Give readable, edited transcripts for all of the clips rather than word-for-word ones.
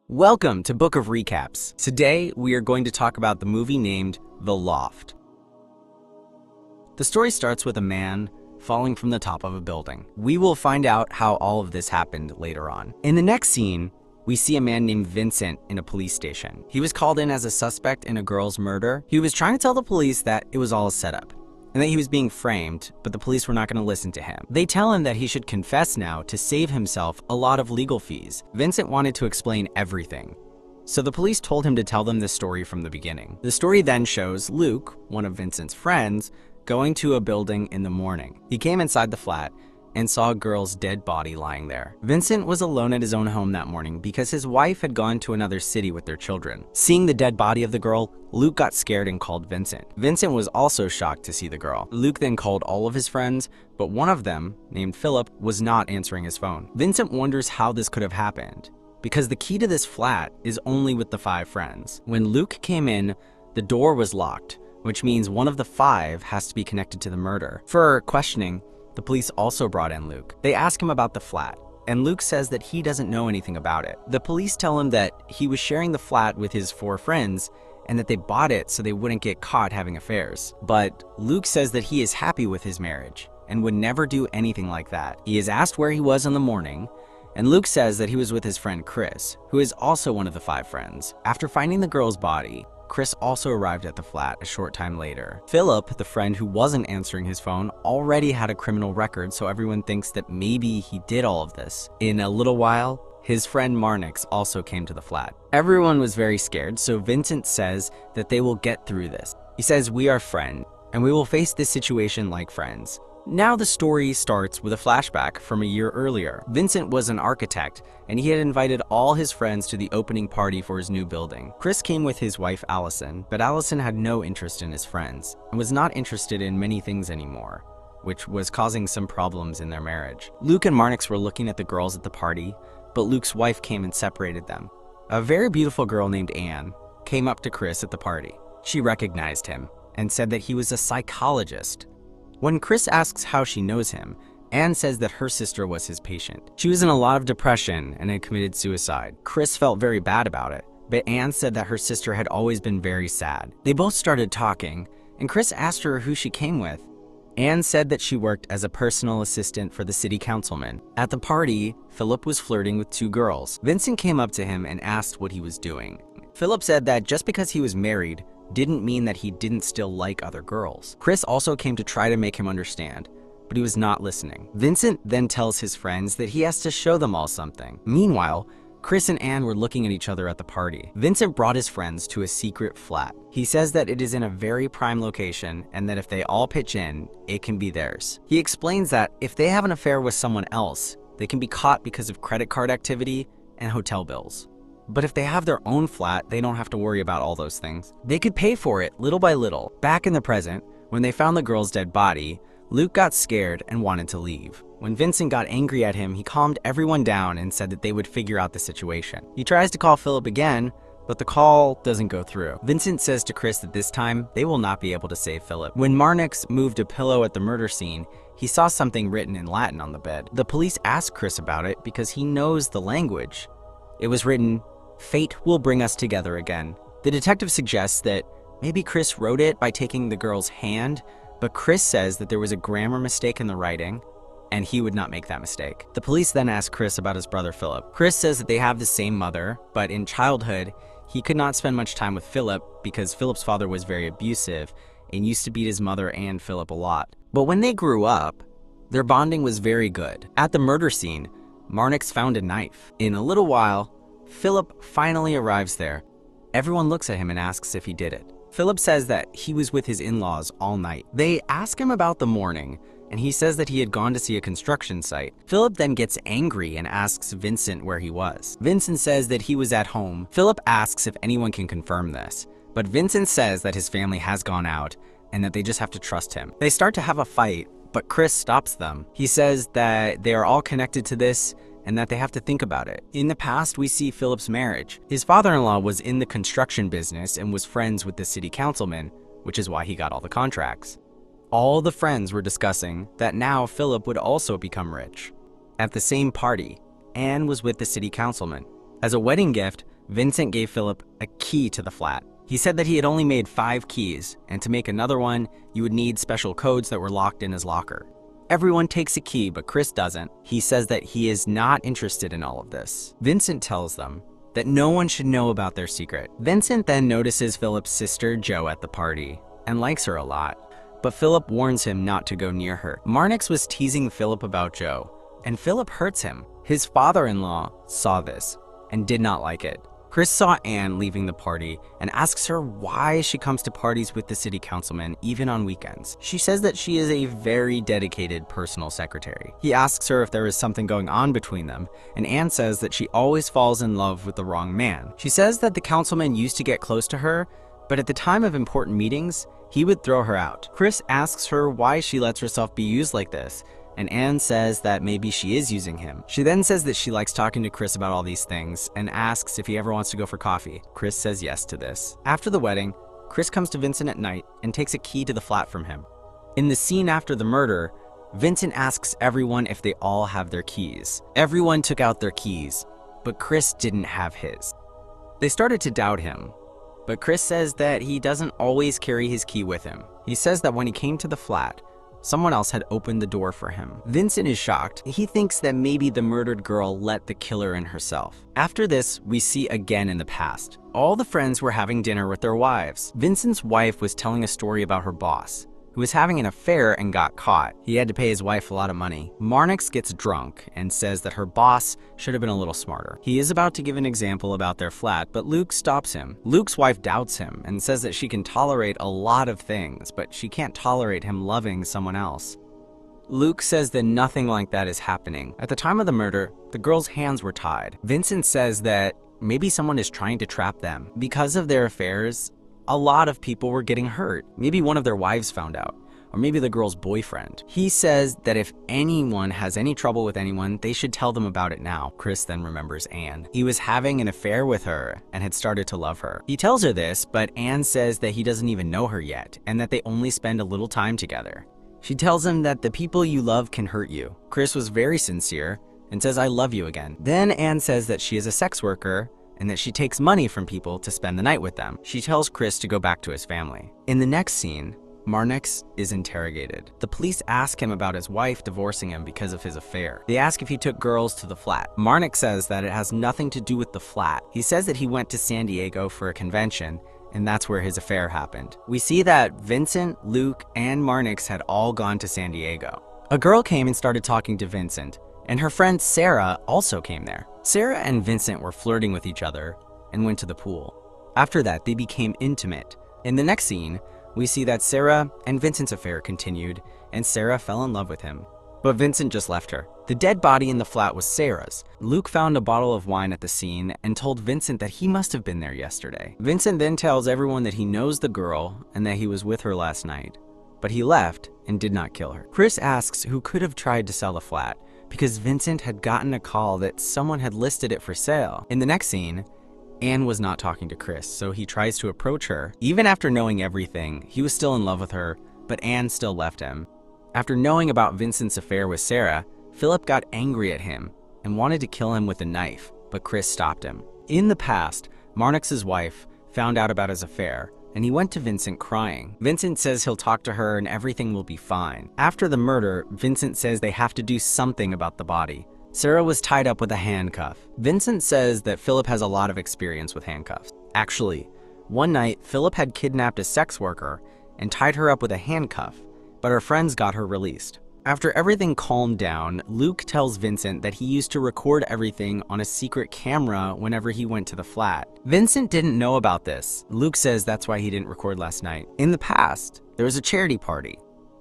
Welcome to Book of Recaps. Today, we are going to talk about the movie named The Loft. The story starts with a man falling from the top of a building. We will find out how all of this happened later on. In the next scene, we see a man named Vincent in a police station. He was called in as a suspect in a girl's murder. He was trying to tell the police that it was all a setup and that he was being framed, but the police were not going to listen to him. They tell him that he should confess now to save himself a lot of legal fees. Vincent wanted to explain everything, so the police told him to tell them the story from the beginning. The story then shows Luke, one of Vincent's friends, going to a building in the morning. He came inside the flat and saw a girl's dead body lying there. Vincent was alone at his own home that morning because his wife had gone to another city with their children. Seeing the dead body of the girl, Luke got scared and called Vincent. Vincent was also shocked to see the girl. Luke then called all of his friends, but one of them, named Philip, was not answering his phone. Vincent wonders how this could have happened, because the key to this flat is only with the 5 friends. When Luke came in, the door was locked, which means one of the 5 has to be connected to the murder. For questioning, the police also brought in Luke. They ask him about the flat, and Luke says that he doesn't know anything about it. The police tell him that he was sharing the flat with his 4 friends and that they bought it so they wouldn't get caught having affairs. But Luke says that he is happy with his marriage and would never do anything like that. He is asked where he was in the morning, and Luke says that he was with his friend Chris, who is also one of the 5 friends. After finding the girl's body, Chris also arrived at the flat a short time later. Philip, the friend who wasn't answering his phone, already had a criminal record, so everyone thinks that maybe he did all of this. In a little while, his friend Marnix also came to the flat. Everyone was very scared, so Vincent says that they will get through this. He says, "We are friends, and we will face this situation like friends." Now the story starts with a flashback from a year earlier. Vincent was an architect, and he had invited all his friends to the opening party for his new building. Chris came with his wife Allison, but Allison had no interest in his friends and was not interested in many things anymore, which was causing some problems in their marriage. Luke and Marnix were looking at the girls at the party, but Luke's wife came and separated them. A very beautiful girl named Anne came up to Chris at the party. She recognized him and said that he was a psychologist. When Chris asks how she knows him, Anne says that her sister was his patient. She was in a lot of depression and had committed suicide. Chris felt very bad about it, but Anne said that her sister had always been very sad. They both started talking, and Chris asked her who she came with. Anne said that she worked as a personal assistant for the city councilman. At the party, Philip was flirting with 2 girls. Vincent came up to him and asked what he was doing. Philip said that just because he was married didn't mean that he didn't still like other girls. Chris also came to try to make him understand, but he was not listening. Vincent then tells his friends that he has to show them all something. Meanwhile, Chris and Anne were looking at each other at the party. Vincent brought his friends to a secret flat. He says that it is in a very prime location and that if they all pitch in, it can be theirs. He explains that if they have an affair with someone else, they can be caught because of credit card activity and hotel bills. But if they have their own flat, they don't have to worry about all those things. They could pay for it little by little. Back in the present, when they found the girl's dead body, Luke got scared and wanted to leave. When Vincent got angry at him, he calmed everyone down and said that they would figure out the situation. He tries to call Philip again, but the call doesn't go through. Vincent says to Chris that this time, they will not be able to save Philip. When Marnix moved a pillow at the murder scene, he saw something written in Latin on the bed. The police asked Chris about it because he knows the language. It was written, "Fate will bring us together again." The detective suggests that maybe Chris wrote it by taking the girl's hand, but Chris says that there was a grammar mistake in the writing, and he would not make that mistake. The police then ask Chris about his brother Philip. Chris says that they have the same mother, but in childhood, he could not spend much time with Philip because Philip's father was very abusive and used to beat his mother and Philip a lot. But when they grew up, their bonding was very good. At the murder scene, Marnix found a knife. In a little while, Philip finally arrives there. Everyone looks at him and asks if he did it. Philip says that he was with his in-laws all night. They ask him about the morning, and he says that he had gone to see a construction site. Philip then gets angry and asks Vincent where he was. Vincent says that he was at home. Philip asks if anyone can confirm this, but Vincent says that his family has gone out and that they just have to trust him. They start to have a fight, but Chris stops them. He says that they are all connected to this and that they have to think about it. In the past, we see Philip's marriage. His father-in-law was in the construction business and was friends with the city councilman, which is why he got all the contracts. All the friends were discussing that now Philip would also become rich. At the same party, Anne was with the city councilman. As a wedding gift, Vincent gave Philip a key to the flat. He said that he had only made 5 keys, and to make another one, you would need special codes that were locked in his locker. Everyone takes a key, but Chris doesn't. He says that he is not interested in all of this. Vincent tells them that no one should know about their secret. Vincent then notices Philip's sister, Jo, at the party, and likes her a lot, but Philip warns him not to go near her. Marnix was teasing Philip about Jo, and Philip hurts him. His father-in-law saw this and did not like it. Chris saw Anne leaving the party and asks her why she comes to parties with the city councilman even on weekends. She says that she is a very dedicated personal secretary. He asks her if there is something going on between them, and Anne says that she always falls in love with the wrong man. She says that the councilman used to get close to her, but at the time of important meetings, he would throw her out. Chris asks her why she lets herself be used like this, and Anne says that maybe she is using him. She then says that she likes talking to Chris about all these things and asks if he ever wants to go for coffee. Chris says yes to this. After the wedding, Chris comes to Vincent at night and takes a key to the flat from him. In the scene after the murder, Vincent asks everyone if they all have their keys. Everyone took out their keys, but Chris didn't have his. They started to doubt him, but Chris says that he doesn't always carry his key with him. He says that when he came to the flat, someone else had opened the door for him. Vincent is shocked. He thinks that maybe the murdered girl let the killer in herself. After this, we see again in the past. All the friends were having dinner with their wives. Vincent's wife was telling a story about her boss, who was having an affair and got caught. He had to pay his wife a lot of money. Marnix gets drunk and says that her boss should have been a little smarter. He is about to give an example about their flat, but Luke stops him. Luke's wife doubts him and says that she can tolerate a lot of things, but she can't tolerate him loving someone else. Luke says that nothing like that is happening. At the time of the murder, the girls' hands were tied. Vincent says that maybe someone is trying to trap them. Because of their affairs, a lot of people were getting hurt. Maybe one of their wives found out, or maybe the girl's boyfriend. He says that if anyone has any trouble with anyone, they should tell them about it now. Chris then remembers Anne. He was having an affair with her and had started to love her. He tells her this, but Anne says that he doesn't even know her yet and that they only spend a little time together. She tells him that the people you love can hurt you. Chris was very sincere and says, "I love you" again. Then Anne says that she is a sex worker and that she takes money from people to spend the night with them. She tells Chris to go back to his family. In the next scene, Marnix is interrogated. The police ask him about his wife divorcing him because of his affair. They ask if he took girls to the flat. Marnix says that it has nothing to do with the flat. He says that he went to San Diego for a convention, and that's where his affair happened. We see that Vincent, Luke, and Marnix had all gone to San Diego. A girl came and started talking to Vincent, and her friend Sarah also came there. Sarah and Vincent were flirting with each other and went to the pool. After that, they became intimate. In the next scene, we see that Sarah and Vincent's affair continued, and Sarah fell in love with him. But Vincent just left her. The dead body in the flat was Sarah's. Luke found a bottle of wine at the scene and told Vincent that he must have been there yesterday. Vincent then tells everyone that he knows the girl and that he was with her last night, but he left and did not kill her. Chris asks who could have tried to sell the flat, because Vincent had gotten a call that someone had listed it for sale. In the next scene, Anne was not talking to Chris, so he tries to approach her. Even after knowing everything, he was still in love with her, but Anne still left him. After knowing about Vincent's affair with Sarah, Philip got angry at him and wanted to kill him with a knife, but Chris stopped him. In the past, Marnix's wife found out about his affair, and he went to Vincent crying. Vincent says he'll talk to her and everything will be fine. After the murder, Vincent says they have to do something about the body. Sarah was tied up with a handcuff. Vincent says that Philip has a lot of experience with handcuffs. Actually, one night, Philip had kidnapped a sex worker and tied her up with a handcuff, but her friends got her released. After everything calmed down, Luke tells Vincent that he used to record everything on a secret camera whenever he went to the flat. Vincent didn't know about this. Luke says that's why he didn't record last night. In the past, there was a charity party.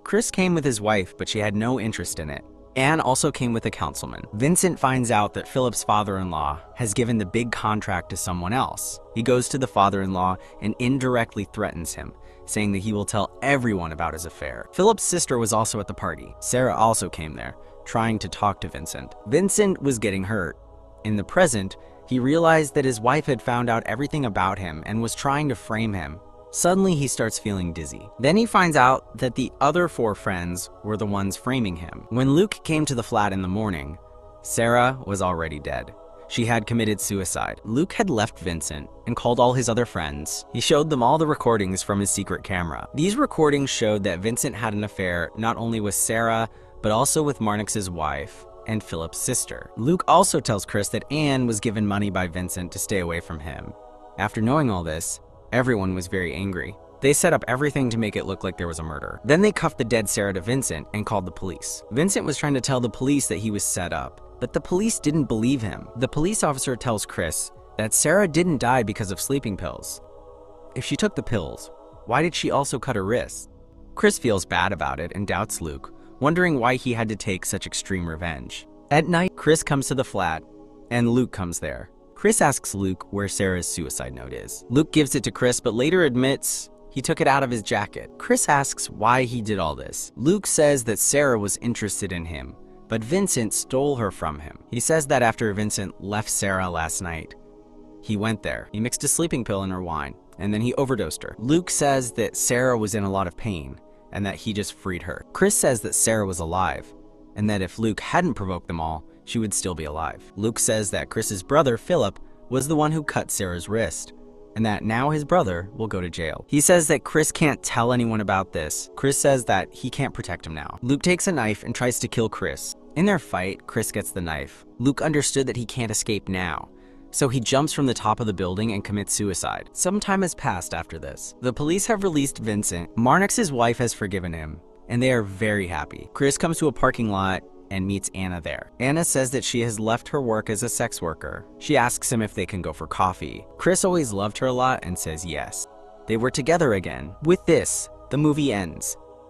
Chris came with his wife, but she had no interest in it. Anne also came with a councilman. Vincent finds out that Philip's father-in-law has given the big contract to someone else. He goes to the father-in-law and indirectly threatens him, saying that he will tell everyone about his affair. Philip's sister was also at the party. Sarah also came there, trying to talk to Vincent. Vincent was getting hurt. In the present, he realized that his wife had found out everything about him and was trying to frame him. Suddenly, he starts feeling dizzy. Then he finds out that the other 4 friends were the ones framing him. When Luke came to the flat in the morning, Sarah was already dead. she had committed suicide. Luke had left Vincent and called all his other friends. He showed them all the recordings from his secret camera. These recordings showed that Vincent had an affair not only with Sarah, but also with Marnix's wife and Philip's sister. Luke also tells Chris that Anne was given money by Vincent to stay away from him. After knowing all this, everyone was very angry. They set up everything to make it look like there was a murder. Then they cuffed the dead Sarah to Vincent and called the police. Vincent was trying to tell the police that he was set up, but the police didn't believe him. The police officer tells Chris that Sarah didn't die because of sleeping pills. If she took the pills, why did she also cut her wrist? Chris feels bad about it and doubts Luke, wondering why he had to take such extreme revenge. At night, Chris comes to the flat, and Luke comes there. Chris asks Luke where Sarah's suicide note is. Luke gives it to Chris, but later admits he took it out of his jacket. Chris asks why he did all this. Luke says that Sarah was interested in him, but Vincent stole her from him. He says that after Vincent left Sarah last night, he went there. He mixed a sleeping pill in her wine, and then he overdosed her. Luke says that Sarah was in a lot of pain, and that he just freed her. Chris says that Sarah was alive, and that if Luke hadn't provoked them all, she would still be alive. Luke says that Chris's brother, Philip, was the one who cut Sarah's wrist, and that now his brother will go to jail. He says that Chris can't tell anyone about this. Chris says that he can't protect him now. Luke takes a knife and tries to kill Chris. In their fight, Chris gets the knife. Luke understood that he can't escape now, so he jumps from the top of the building and commits suicide. Some time has passed after this. The police have released Vincent. Marnix's wife has forgiven him, and they are very happy. Chris comes to a parking lot and meets Anna there. Anna says that she has left her work as a sex worker. She asks him if they can go for coffee. Chris always loved her a lot and says yes. They were together again. With this, the movie ends.